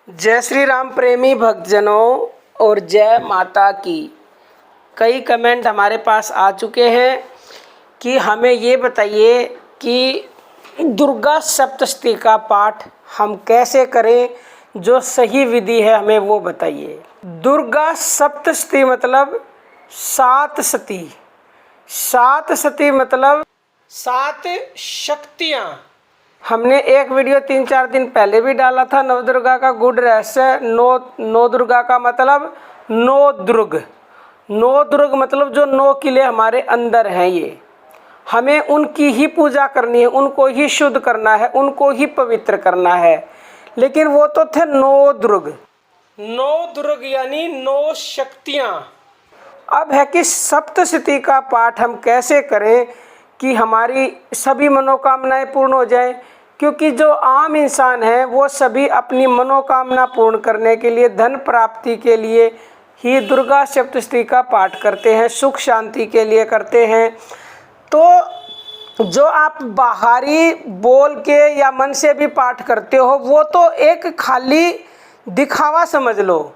जय श्री राम प्रेमी भक्तजनों और जय माता की। कई कमेंट हमारे पास आ चुके हैं कि हमें ये बताइए कि दुर्गा सप्तशती का पाठ हम कैसे करें, जो सही विधि है हमें वो बताइए। दुर्गा सप्तशती मतलब सात सती। सात सती मतलब सात शक्तियाँ। हमने एक वीडियो 3-4 दिन पहले भी डाला था नवदुर्गा का गुड़ रहस्य। नौ दुर्गा का मतलब नौ दुर्ग। नौ दुर्ग मतलब जो 9 किले हमारे अंदर हैं, ये हमें उनकी ही पूजा करनी है, उनको ही शुद्ध करना है, उनको ही पवित्र करना है। लेकिन वो तो थे 9 दुर्ग। 9 दुर्ग यानी 9 शक्तियाँ। अब है कि सप्तशती का पाठ हम कैसे करें कि हमारी सभी मनोकामनाएं पूर्ण हो जाएं। क्योंकि जो आम इंसान है वो सभी अपनी मनोकामना पूर्ण करने के लिए, धन प्राप्ति के लिए ही दुर्गा सप्तशती का पाठ करते हैं, सुख शांति के लिए करते हैं। तो जो आप बाहरी बोल के या मन से भी पाठ करते हो वो तो एक खाली दिखावा समझ लो,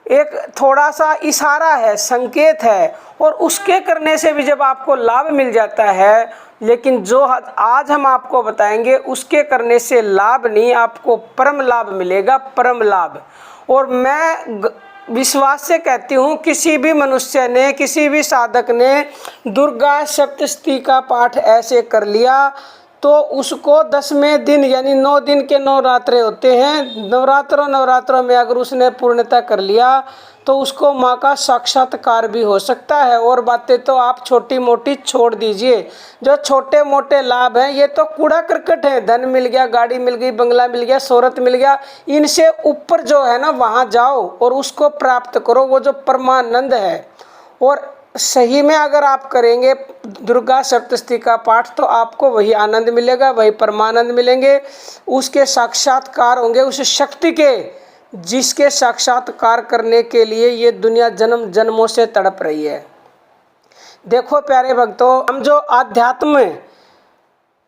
एक थोड़ा सा इशारा है, संकेत है, और उसके करने से भी जब आपको लाभ मिल जाता है, लेकिन जो आज हम आपको बताएंगे उसके करने से लाभ नहीं, आपको परम लाभ मिलेगा, परम लाभ। और मैं विश्वास से कहती हूँ किसी भी मनुष्य ने, किसी भी साधक ने दुर्गा सप्तशती का पाठ ऐसे कर लिया तो उसको 10वें दिन यानी 9 दिन के नवरात्रे होते हैं, नवरात्रों में अगर उसने पूर्णता कर लिया तो उसको माँ का साक्षात्कार भी हो सकता है। और बातें तो आप छोटी मोटी छोड़ दीजिए, जो छोटे मोटे लाभ हैं ये तो कूड़ा करकट है। धन मिल गया, गाड़ी मिल गई, बंगला मिल गया, शोहरत मिल गया, इनसे ऊपर जो है ना वहाँ जाओ और उसको प्राप्त करो, वो जो परमानंद है। और सही में अगर आप करेंगे दुर्गा सप्तशती का पाठ तो आपको वही आनंद मिलेगा, वही परमानंद मिलेंगे, उसके साक्षात्कार होंगे उस शक्ति के जिसके साक्षात्कार करने के लिए ये दुनिया जन्म जन्मों से तड़प रही है। देखो प्यारे भक्तों, हम जो आध्यात्म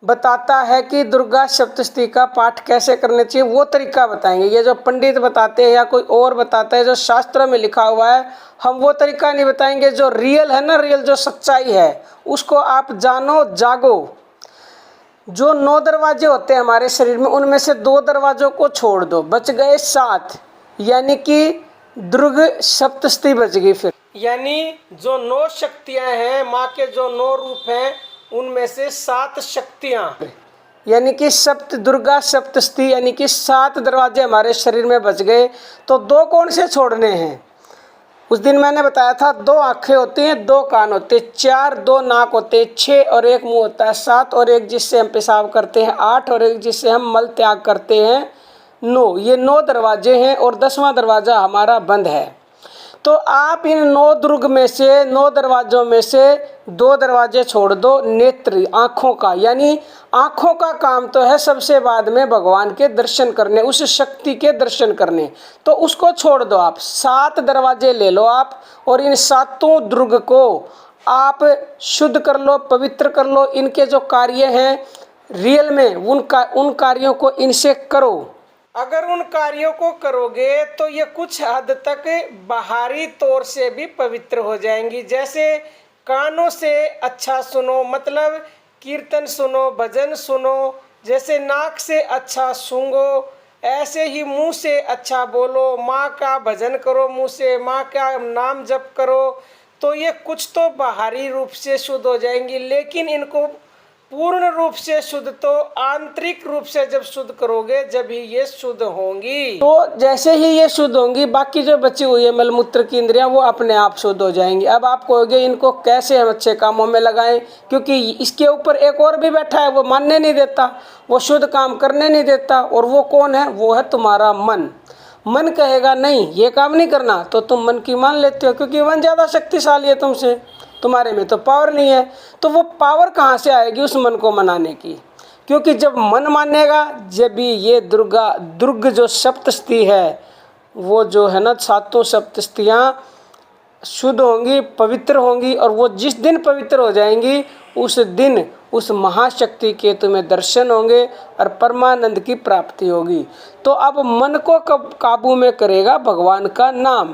बताता है कि दुर्गा सप्तशती का पाठ कैसे करने चाहिए वो तरीका बताएंगे। ये जो पंडित बताते हैं या कोई और बताता है, जो शास्त्रों में लिखा हुआ है, हम वो तरीका नहीं बताएंगे। जो रियल है ना, रियल जो सच्चाई है उसको आप जानो, जागो। जो 9 दरवाजे होते हैं हमारे शरीर में, उनमें से 2 दरवाजों को छोड़ दो, बच गए 7, यानी कि दुर्गा सप्तशती बच गई। फिर यानी जो 9 शक्तियां हैं, माँ के जो 9 रूप हैं, उनमें से 7 शक्तियां, यानी कि दुर्गा सप्तशती यानी कि 7 दरवाजे हमारे शरीर में बच गए। तो 2 कौन से छोड़ने हैं? उस दिन मैंने बताया था 2 आँखें होती हैं, 2 कान होते हैं, 4, 2 नाक होते हैं, 6 और 1 मुंह होता है, 7 और 1 जिससे हम पेशाब करते हैं, 8 और 1 जिससे हम मल त्याग करते हैं, 9। ये 9 दरवाजे हैं और 10वां दरवाज़ा हमारा बंद है। तो आप इन 9 दुर्ग में से, 9 दरवाज़ों में से 2 दरवाजे छोड़ दो। नेत्र, आँखों का, यानी आँखों का काम तो है सबसे बाद में भगवान के दर्शन करने, उस शक्ति के दर्शन करने, तो उसको छोड़ दो। आप 7 दरवाजे ले लो आप, और इन 7 दुर्ग को आप शुद्ध कर लो, पवित्र कर लो। इनके जो कार्य हैं रियल में उन कार्यों को इनसे करो। अगर उन कार्यों को करोगे तो ये कुछ हद तक बाहरी तौर से भी पवित्र हो जाएंगी। जैसे कानों से अच्छा सुनो, मतलब कीर्तन सुनो, भजन सुनो। जैसे नाक से अच्छा सूंघो, ऐसे ही मुंह से अच्छा बोलो, माँ का भजन करो, मुंह से माँ का नाम जप करो। तो ये कुछ तो बाहरी रूप से शुद्ध हो जाएंगी, लेकिन इनको पूर्ण रूप से शुद्ध तो आंतरिक रूप से जब शुद्ध करोगे जब ही ये शुद्ध होंगी। तो जैसे ही ये शुद्ध होंगी, बाकी जो बची हुई है मलमूत्र की इंद्रियां वो अपने आप शुद्ध हो जाएंगी। अब आप कहोगे इनको कैसे हम अच्छे कामों में लगाएं, क्योंकि इसके ऊपर एक और भी बैठा है, वो मानने नहीं देता, वो शुद्ध काम करने नहीं देता। और वो कौन है? वो है तुम्हारा मन। मन कहेगा नहीं ये काम नहीं करना, तो तुम मन की मान लेते हो, क्योंकि मन ज़्यादा शक्तिशाली है तुमसे, तुम्हारे में तो पावर नहीं है। तो वो पावर कहाँ से आएगी उस मन को मनाने की? क्योंकि जब मन मानेगा जब भी ये दुर्ग जो सप्तशती है, वो जो है ना 7 सप्तशतियाँ शुद्ध होंगी, पवित्र होंगी। और वो जिस दिन पवित्र हो जाएंगी उस दिन उस महाशक्ति के तुम्हें दर्शन होंगे और परमानंद की प्राप्ति होगी। तो अब मन को कब काबू में करेगा? भगवान का नाम।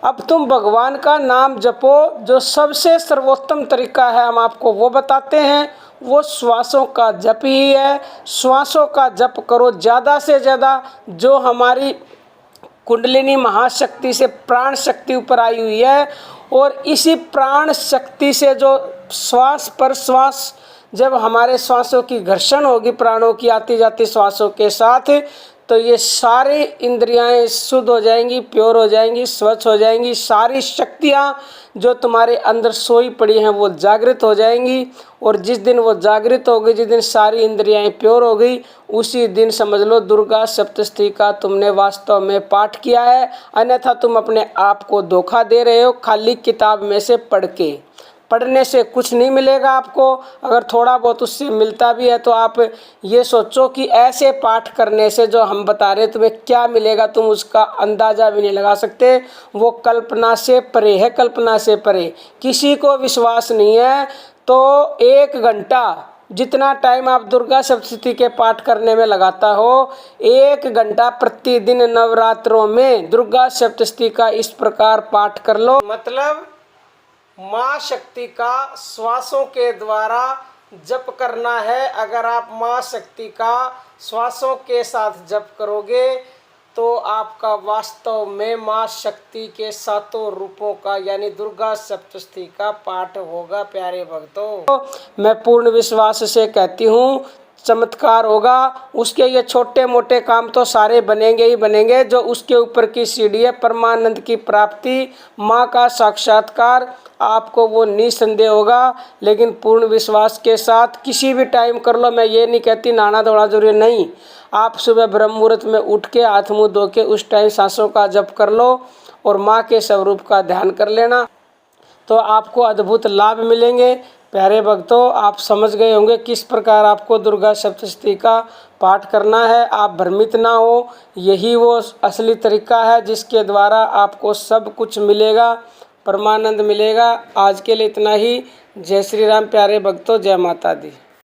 अब तुम भगवान का नाम जपो। जो सबसे सर्वोत्तम तरीका है हम आपको वो बताते हैं, वो श्वासों का जप ही है। श्वासों का जप करो ज़्यादा से ज़्यादा। जो हमारी कुंडलिनी महाशक्ति से प्राण शक्ति ऊपर आई हुई है, और इसी प्राण शक्ति से जो श्वास पर श्वास, जब हमारे श्वासों की घर्षण होगी प्राणों की आती जाती श्वासों के साथ, तो ये सारी इंद्रियां शुद्ध हो जाएंगी, प्योर हो जाएंगी, स्वच्छ हो जाएंगी। सारी शक्तियां जो तुम्हारे अंदर सोई पड़ी हैं वो जागृत हो जाएंगी। और जिस दिन वो जागृत हो गई, जिस दिन सारी इंद्रियां प्योर हो गई, उसी दिन समझ लो दुर्गा सप्तशती का तुमने वास्तव में पाठ किया है। अन्यथा तुम अपने आप को धोखा दे रहे हो खाली किताब में से पढ़ के। पढ़ने से कुछ नहीं मिलेगा आपको। अगर थोड़ा बहुत उससे मिलता भी है तो आप ये सोचो कि ऐसे पाठ करने से जो हम बता रहे तुम्हें क्या मिलेगा, तुम उसका अंदाज़ा भी नहीं लगा सकते। वो कल्पना से परे है, कल्पना से परे। किसी को विश्वास नहीं है तो 1 घंटा, जितना टाइम आप दुर्गा सप्तशती के पाठ करने में लगाता हो, 1 घंटा प्रतिदिन नवरात्रों में दुर्गा सप्तशती का इस प्रकार पाठ कर लो। मतलब माँ शक्ति का श्वासों के द्वारा जप करना है। अगर आप माँ शक्ति का श्वासों के साथ जप करोगे तो आपका वास्तव में माँ शक्ति के 7 रूपों का यानी दुर्गा सप्तशती का पाठ होगा। प्यारे भक्तों, मैं पूर्ण विश्वास से कहती हूँ चमत्कार होगा। उसके ये छोटे मोटे काम तो सारे बनेंगे ही बनेंगे। जो उसके ऊपर की सीढ़ी है परमानंद की प्राप्ति, माँ का साक्षात्कार, आपको वो निसंदेह होगा। लेकिन पूर्ण विश्वास के साथ किसी भी टाइम कर लो। मैं ये नहीं कहती नहाना धोना जरूरी नहीं। आप सुबह ब्रह्म मुहूर्त में उठ के हाथ मुँह धो के उस टाइम सांसों का जप कर लो और माँ के स्वरूप का ध्यान कर लेना, तो आपको अद्भुत लाभ मिलेंगे। प्यारे भक्तों, आप समझ गए होंगे किस प्रकार आपको दुर्गा सप्तशती का पाठ करना है। आप भ्रमित ना हो, यही वो असली तरीका है जिसके द्वारा आपको सब कुछ मिलेगा, परमानंद मिलेगा। आज के लिए इतना ही। जय श्री राम प्यारे भक्तों, जय माता दी।